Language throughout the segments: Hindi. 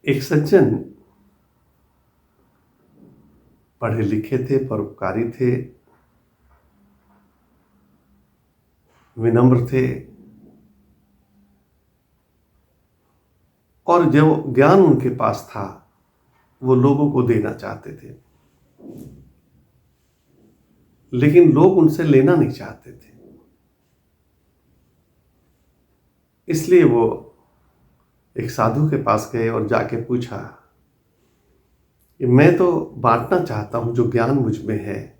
एक सज्जन पढ़े लिखे थे, परोपकारी थे, विनम्र थे और जो ज्ञान उनके पास था वो लोगों को देना चाहते थे, लेकिन लोग उनसे लेना नहीं चाहते थे। इसलिए वो एक साधु के पास गए और जाके पूछा कि मैं तो बांटना चाहता हूं जो ज्ञान मुझ में है,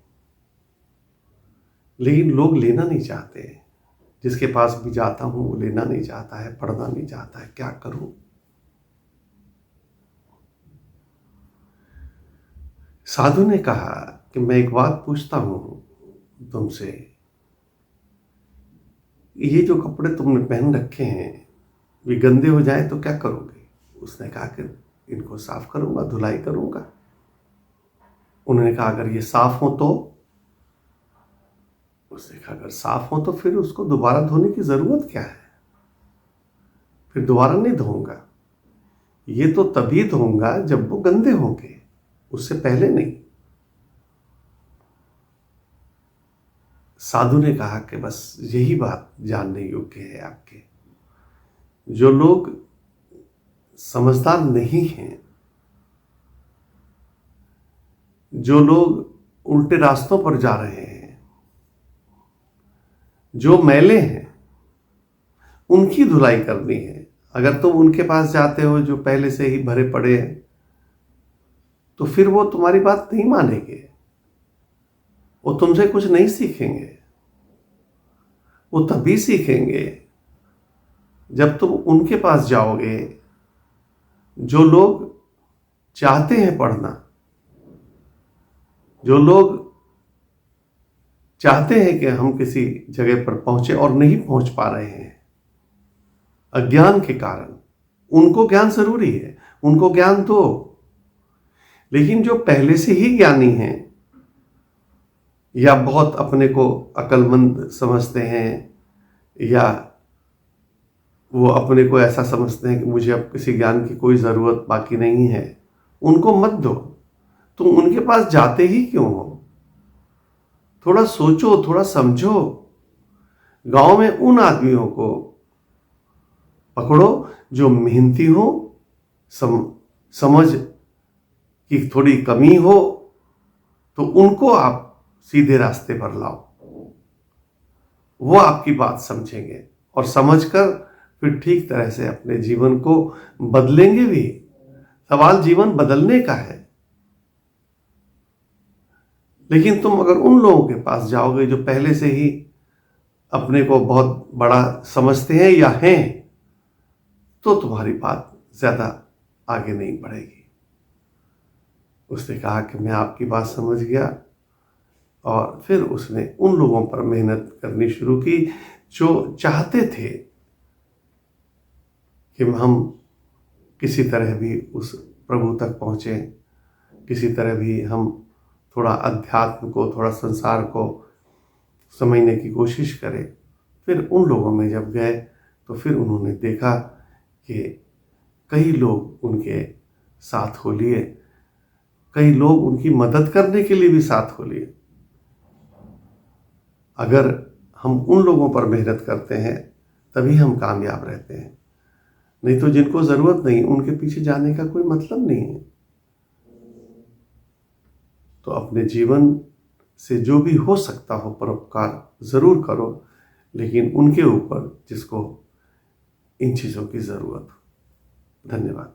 लेकिन लोग लेना नहीं चाहते। जिसके पास भी जाता हूं वो लेना नहीं चाहता है, पढ़ना नहीं चाहता है, क्या करूं? साधु ने कहा कि मैं एक बात पूछता हूं तुमसे, ये जो कपड़े तुमने पहन रखे हैं ये गंदे हो जाए तो क्या करोगे? उसने कहा कि इनको साफ करूंगा, धुलाई करूंगा। उन्होंने कहा अगर ये साफ हो तो? उसने कहा अगर साफ हो तो फिर उसको दोबारा धोने की जरूरत क्या है? फिर दोबारा नहीं धोऊंगा। ये तो तभी धोऊंगा जब वो गंदे होंगे, उससे पहले नहीं। साधु ने कहा कि बस यही बात जानने योग्य है आपके। जो लोग समझदार नहीं हैं, जो लोग उल्टे रास्तों पर जा रहे हैं, जो मैले हैं, उनकी धुलाई करनी है। अगर तुम उनके पास जाते हो जो पहले से ही भरे पड़े हैं, तो फिर वो तुम्हारी बात नहीं मानेंगे, वो तुमसे कुछ नहीं सीखेंगे। वो तभी सीखेंगे जब तुम उनके पास जाओगे जो लोग चाहते हैं पढ़ना, जो लोग चाहते हैं कि हम किसी जगह पर पहुंचे और नहीं पहुंच पा रहे हैं अज्ञान के कारण। उनको ज्ञान जरूरी है, उनको ज्ञान दो। लेकिन जो पहले से ही ज्ञानी हैं या बहुत अपने को अक्लमंद समझते हैं, या वो अपने को ऐसा समझते हैं कि मुझे अब किसी ज्ञान की कोई ज़रूरत बाकी नहीं है, उनको मत दो। तुम उनके पास जाते ही क्यों हो? थोड़ा सोचो, थोड़ा समझो। गांव में उन आदमियों को पकड़ो जो मेहनती हो, समझ की थोड़ी कमी हो, तो उनको आप सीधे रास्ते पर लाओ। वो आपकी बात समझेंगे और समझकर फिर ठीक तरह से अपने जीवन को बदलेंगे भी। सवाल जीवन बदलने का है। लेकिन तुम अगर उन लोगों के पास जाओगे जो पहले से ही अपने को बहुत बड़ा समझते हैं या हैं, तो तुम्हारी बात ज्यादा आगे नहीं बढ़ेगी। उसने कहा कि मैं आपकी बात समझ गया, और फिर उसने उन लोगों पर मेहनत करनी शुरू की जो चाहते थे कि हम किसी तरह भी उस प्रभु तक पहुँचें, किसी तरह भी हम थोड़ा अध्यात्म को, थोड़ा संसार को समझने की कोशिश करें। फिर उन लोगों में जब गए तो फिर उन्होंने देखा कि कई लोग उनके साथ हो लिए, कई लोग उनकी मदद करने के लिए भी साथ हो लिए। अगर हम उन लोगों पर मेहनत करते हैं तभी हम कामयाब रहते हैं, नहीं तो जिनको ज़रूरत नहीं उनके पीछे जाने का कोई मतलब नहीं है। तो अपने जीवन से जो भी हो सकता हो परोपकार ज़रूर करो, लेकिन उनके ऊपर जिसको इन चीज़ों की ज़रूरत हो। धन्यवाद।